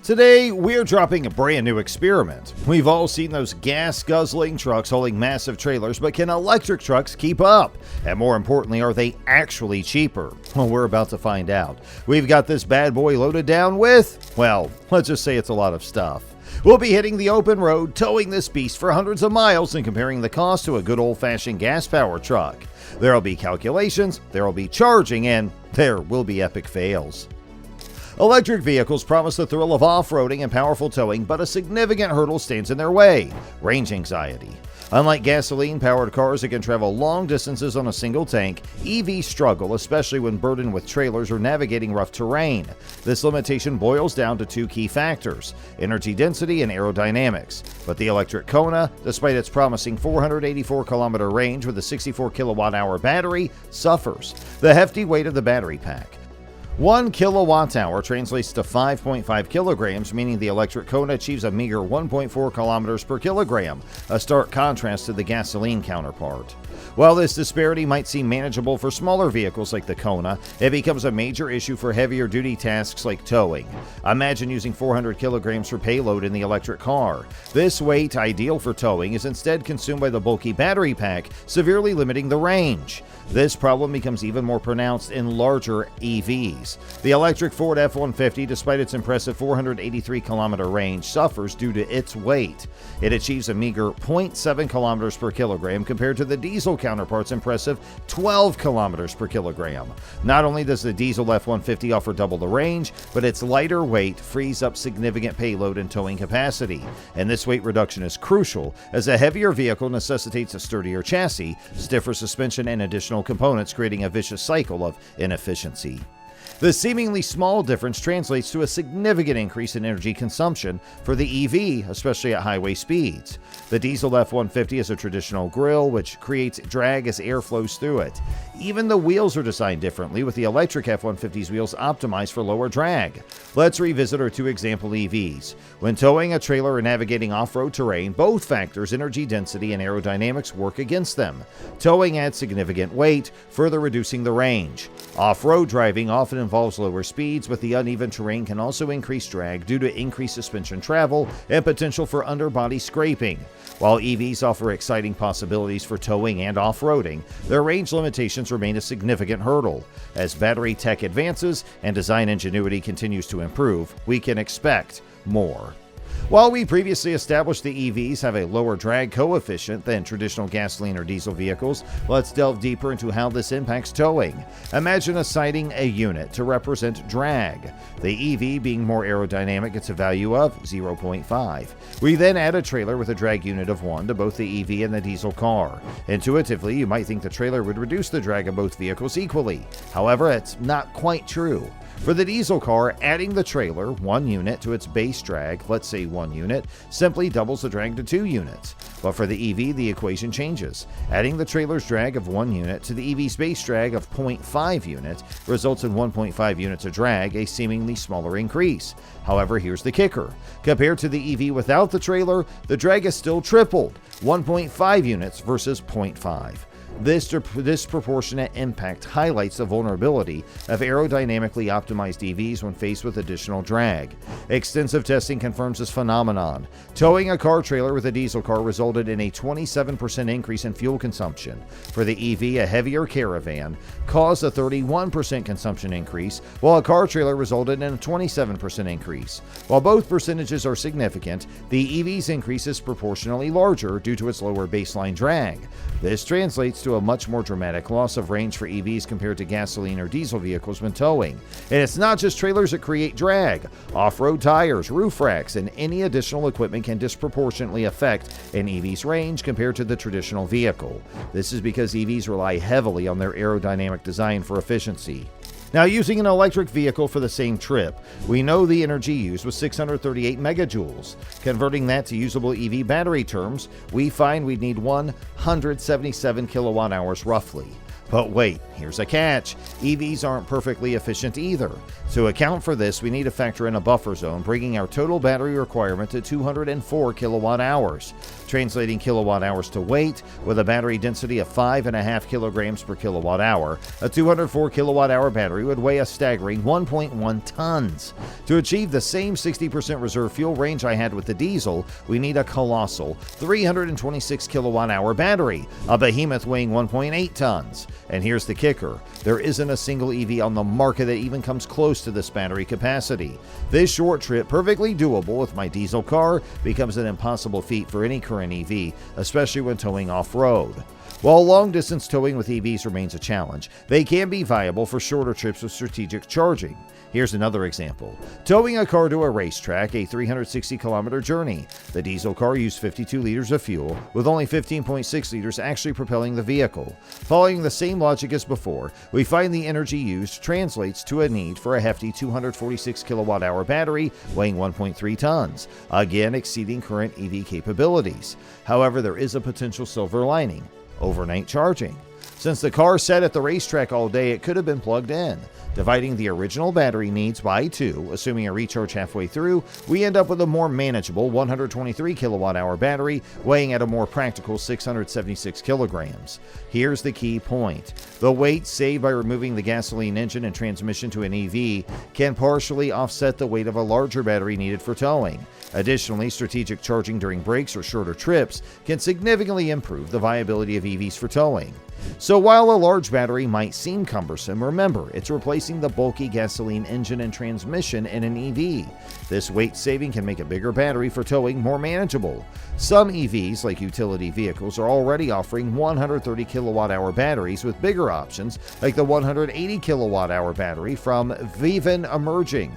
Today, we're dropping a brand new experiment. We've all seen those gas-guzzling trucks hauling massive trailers, but can electric trucks keep up? And more importantly, are they actually cheaper? Well, we're about to find out. We've got this bad boy loaded down with, well, let's just say it's a lot of stuff. We'll be hitting the open road, towing this beast for hundreds of miles and comparing the cost to a good old-fashioned gas-powered truck. There'll be calculations, there'll be charging, and there will be epic fails. Electric vehicles promise the thrill of off-roading and powerful towing, but a significant hurdle stands in their way: range anxiety. Unlike gasoline-powered cars that can travel long distances on a single tank, EVs struggle, especially when burdened with trailers or navigating rough terrain. This limitation boils down to two key factors: energy density and aerodynamics. But the electric Kona, despite its promising 484-kilometer range with a 64-kilowatt-hour battery, suffers. The hefty weight of the battery pack. 1 kilowatt-hour translates to 5.5 kilograms, meaning the electric Kona achieves a meager 1.4 kilometers per kilogram, a stark contrast to the gasoline counterpart. While this disparity might seem manageable for smaller vehicles like the Kona, it becomes a major issue for heavier-duty tasks like towing. Imagine using 400 kilograms for payload in the electric car. This weight, ideal for towing, is instead consumed by the bulky battery pack, severely limiting the range. This problem becomes even more pronounced in larger EVs. The electric Ford F-150, despite its impressive 483-kilometer range, suffers due to its weight. It achieves a meager 0.7 kilometers per kilogram compared to the diesel counterpart's impressive 12 kilometers per kilogram. Not only does the diesel F-150 offer double the range, but its lighter weight frees up significant payload and towing capacity. And this weight reduction is crucial, as a heavier vehicle necessitates a sturdier chassis, stiffer suspension, and additional components, creating a vicious cycle of inefficiency. The seemingly small difference translates to a significant increase in energy consumption for the EV, especially at highway speeds. The diesel F-150 has a traditional grille, which creates drag as air flows through it. Even the wheels are designed differently, with the electric F-150's wheels optimized for lower drag. Let's revisit our two example EVs. When towing a trailer or navigating off-road terrain, both factors, energy density and aerodynamics, work against them. Towing adds significant weight, further reducing the range. Off-road driving often involves lower speeds, but the uneven terrain can also increase drag due to increased suspension travel and potential for underbody scraping. While EVs offer exciting possibilities for towing and off-roading, their range limitations remain a significant hurdle. As battery tech advances and design ingenuity continues to improve, we can expect more. While we previously established the EVs have a lower drag coefficient than traditional gasoline or diesel vehicles, let's delve deeper into how this impacts towing. Imagine assigning a unit to represent drag. The EV, being more aerodynamic, gets a value of 0.5. We then add a trailer with a drag unit of 1 to both the EV and the diesel car. Intuitively, you might think the trailer would reduce the drag of both vehicles equally. However, it's not quite true. For the diesel car, adding the trailer, 1 unit, to its base drag, let's say 1 unit, simply doubles the drag to 2 units. But for the EV, the equation changes. Adding the trailer's drag of 1 unit to the EV's base drag of 0.5 units results in 1.5 units of drag, a seemingly smaller increase. However, here's the kicker. Compared to the EV without the trailer, the drag is still tripled, 1.5 units versus 0.5. This disproportionate impact highlights the vulnerability of aerodynamically optimized EVs when faced with additional drag. Extensive testing confirms this phenomenon. Towing a car trailer with a diesel car resulted in a 27% increase in fuel consumption. For the EV, a heavier Caravan caused a 31% consumption increase, while a car trailer resulted in a 27% increase. While both percentages are significant, the EV's increase is proportionally larger due to its lower baseline drag. This translates to a much more dramatic loss of range for EVs compared to gasoline or diesel vehicles when towing. And it's not just trailers that create drag. Off-road tires, roof racks, and any additional equipment can disproportionately affect an EV's range compared to the traditional vehicle. This is because EVs rely heavily on their aerodynamic design for efficiency. Now, using an electric vehicle for the same trip, we know the energy used was 638 megajoules. Converting that to usable EV battery terms, we find we'd need 177 kilowatt hours roughly. But wait, here's a catch. EVs aren't perfectly efficient either. To account for this, we need to factor in a buffer zone, bringing our total battery requirement to 204 kilowatt hours. Translating kilowatt hours to weight, with a battery density of 5.5 kilograms per kilowatt hour, a 204 kilowatt hour battery would weigh a staggering 1.1 tons. To achieve the same 60% reserve fuel range I had with the diesel, we need a colossal 326 kilowatt hour battery, a behemoth weighing 1.8 tons. And here's the kicker. There isn't a single EV on the market that even comes close to this battery capacity. This short trip, perfectly doable with my diesel car, becomes an impossible feat for any current EV, especially when towing off-road. While long-distance towing with EVs remains a challenge, they can be viable for shorter trips with strategic charging. Here's another example. Towing a car to a racetrack, a 360-kilometer journey. The diesel car used 52 liters of fuel, with only 15.6 liters actually propelling the vehicle. Following the same logic as before, we find the energy used translates to a need for a hefty 246 kilowatt-hour battery weighing 1.3 tons, again exceeding current EV capabilities. However, there is a potential silver lining: overnight charging. Since the car sat at the racetrack all day, it could have been plugged in. Dividing the original battery needs by 2, assuming a recharge halfway through, we end up with a more manageable 123 kilowatt-hour battery weighing at a more practical 676 kilograms. Here's the key point. The weight saved by removing the gasoline engine and transmission to an EV can partially offset the weight of a larger battery needed for towing. Additionally, strategic charging during breaks or shorter trips can significantly improve the viability of EVs for towing. So while a large battery might seem cumbersome, remember, it's replacing the bulky gasoline engine and transmission in an EV. This weight saving can make a bigger battery for towing more manageable. Some EVs, like utility vehicles, are already offering 130 kilowatt-hour batteries, with bigger options like the 180 kilowatt-hour battery from Vivin emerging.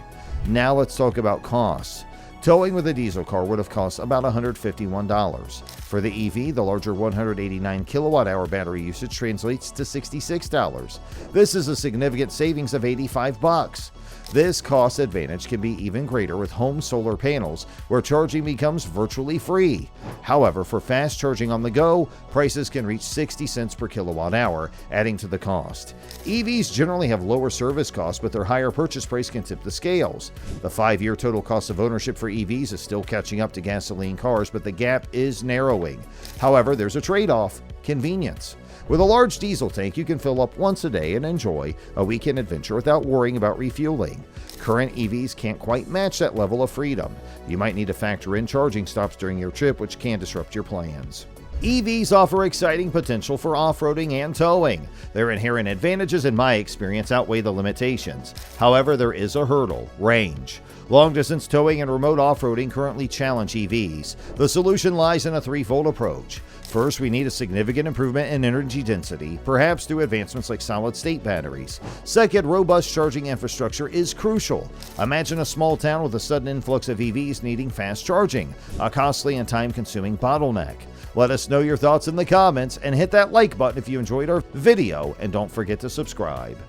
Now let's talk about costs. Towing with a diesel car would have cost about $151. For the EV, the larger 189 kilowatt-hour battery usage translates to $66. This is a significant savings of $85. This cost advantage can be even greater with home solar panels, where charging becomes virtually free. However, for fast charging on the go, prices can reach 60 cents per kilowatt hour, adding to the cost. EVs generally have lower service costs, but their higher purchase price can tip the scales. The 5-year total cost of ownership for EVs is still catching up to gasoline cars, but the gap is narrowing. However, there's a trade-off: convenience. With a large diesel tank, you can fill up once a day and enjoy a weekend adventure without worrying about refueling. Current EVs can't quite match that level of freedom. You might need to factor in charging stops during your trip, which can disrupt your plans. EVs offer exciting potential for off-roading and towing. Their inherent advantages, in my experience, outweigh the limitations. However, there is a hurdle: range. Long-distance towing and remote off-roading currently challenge EVs. The solution lies in a threefold approach. First, we need a significant improvement in energy density, perhaps through advancements like solid-state batteries. Second, robust charging infrastructure is crucial. Imagine a small town with a sudden influx of EVs needing fast charging, a costly and time-consuming bottleneck. Let us know your thoughts in the comments and hit that like button if you enjoyed our video, and don't forget to subscribe.